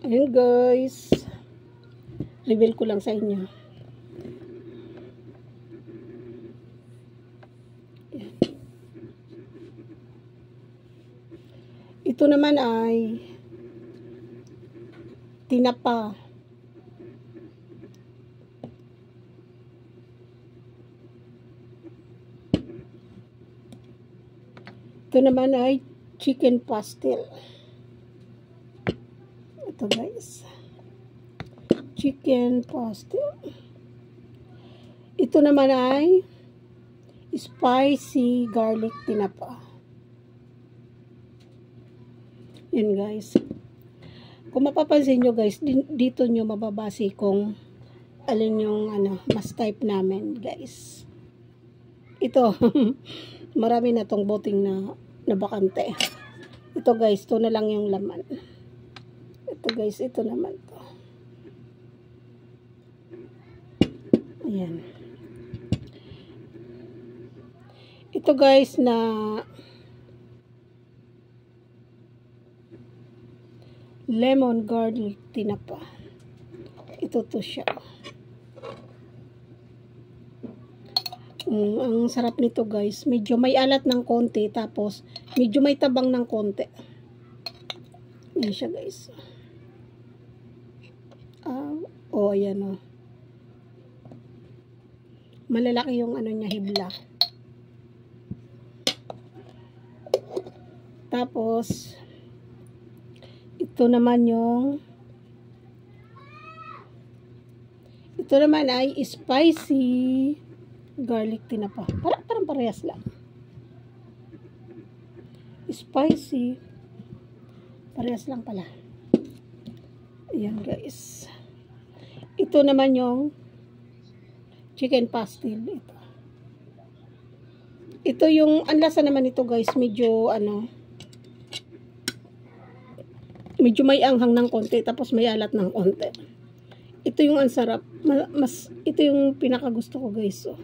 Ayun guys, reveal ko lang sa inyo. Ito naman ay tinapa. Ito naman ay chicken pastel. Ito guys, chicken pastel. Ito naman ay spicy garlic tinapa. Yan guys. Kung mapapansin nyo guys, dito nyo mababase kung alin yung mas type namin guys. Ito, marami na tong boting na bakante. Ito guys, ito na lang yung laman. Ito guys, ito naman to. Ayan. Ito guys na lemon garlic tinapa. Ito to siya. Ang sarap nito guys. Medyo may alat ng konti. Tapos medyo may tabang ng konti. Yan siya guys. Ayan o. Malalaki yung niya, hibla. Tapos ito naman ay spicy garlic tinapa. Parang parehas lang. Spicy. Parehas lang pala. Ayan guys. Ito naman yung chicken pastel. Ito yung, ang lasa naman ito guys, medyo medyo may anghang ng konti, tapos may alat ng konti. Ito yung ang sarap. Ito yung pinakagusto ko guys. So,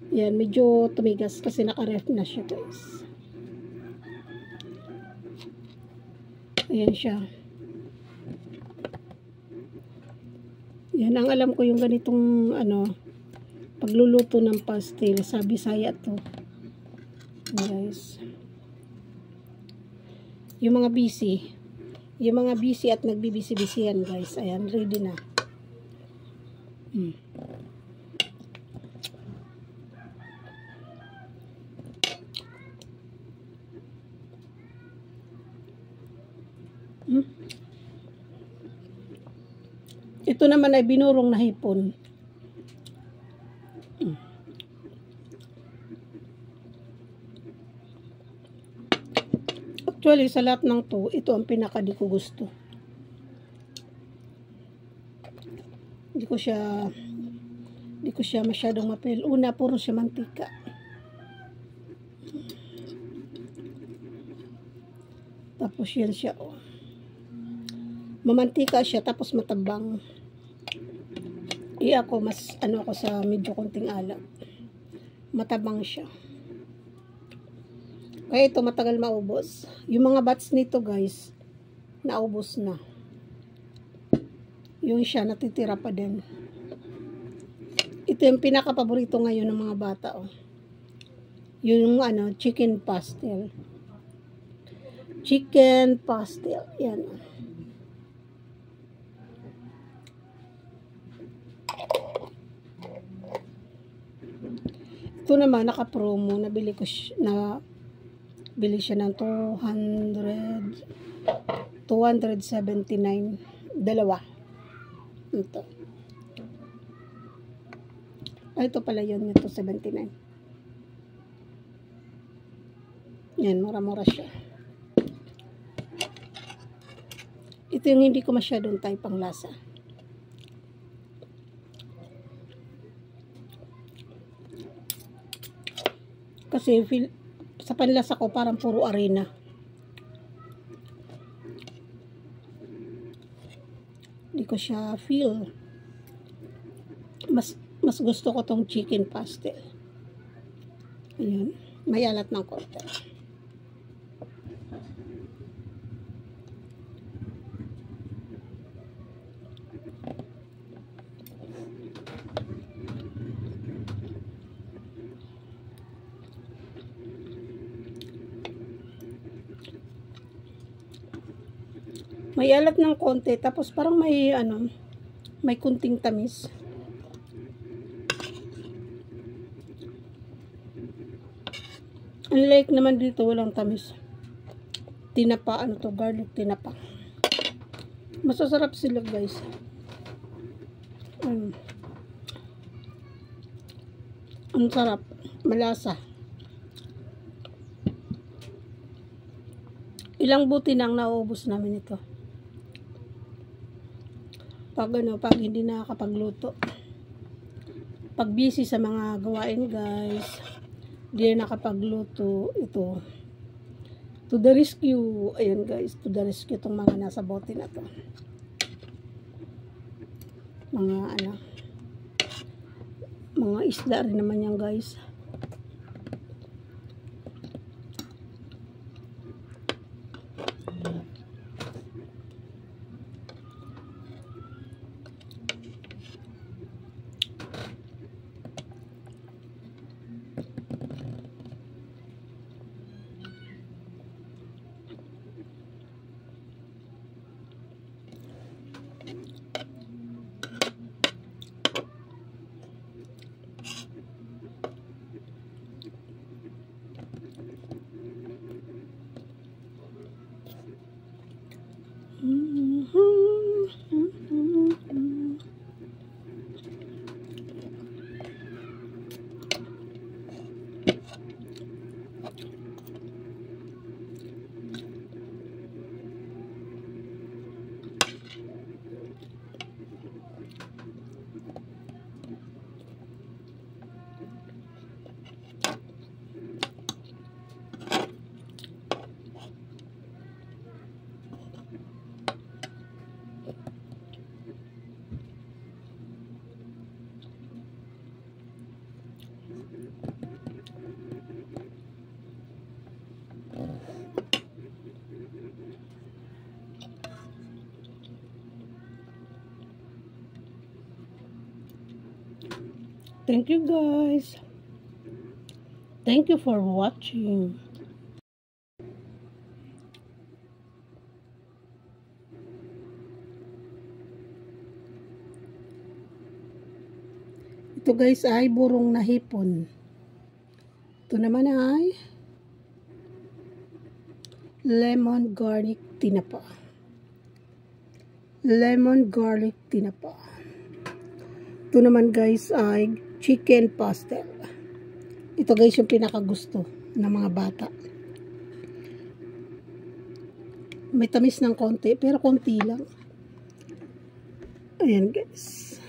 yan, medyo tumigas kasi naka-ref na siya guys. Ayan siya. Yan, ang alam ko yung ganitong pagluluto ng pastel sa Bisaya to. Guys. Yung mga busy at nagbibisi-bisi yan guys. Ayan, ready na. Ito naman ay binurong na hipon. Actually, sa lahat ng to, ito ang pinaka di ko gusto. Di ko siya masyadong mapil. Una, puro siya mantika. Tapos yan siya, mamantika siya, tapos matabang. Ako, mas ako sa medyo konting alat. Matabang siya. Kaya ito matagal maubos. Yung mga batch nito guys, naubos na. Yung siya, natitira pa din. Ito yung pinaka-paborito ngayon ng mga bata. Yung chicken pastel. Chicken pastel. Yan. Ito naman, naka-promo. Bili siya ng 279. Dalawa. Ito. Ito pala yun. Ito 79. Yan, mura-mura siya. Ito yung hindi ko masyadong type ang lasa. Kasi sa panlasa ko parang puro arena. Hindi ko siya feel. Mas gusto ko tong chicken pastel. Ayan. May alat ng konti. May alat ng konti, tapos parang may ano, may kunting tamis. Unlike naman dito, walang tamis. Tinapa, ano to, garlic tinapa. Masasarap sila guys. Ang sarap, malasa. Ilang buti nang nauubos namin ito. Pag hindi nakakapagluto. Pag busy sa mga gawain guys, hindi na nakapagluto, ito. To the rescue. Ayan guys, to the rescue itong mga nasa bote na to. Mga isda rin naman yan guys. Thank you guys. Thank you for watching. Ito guys ay burong na hipon. Ito naman ay lemon garlic tinapa. Lemon garlic tinapa. Ito naman guys ay chicken pastel. Ito guys yung pinakagusto ng mga bata. May tamis ng konti, pero konti lang. Ayan guys.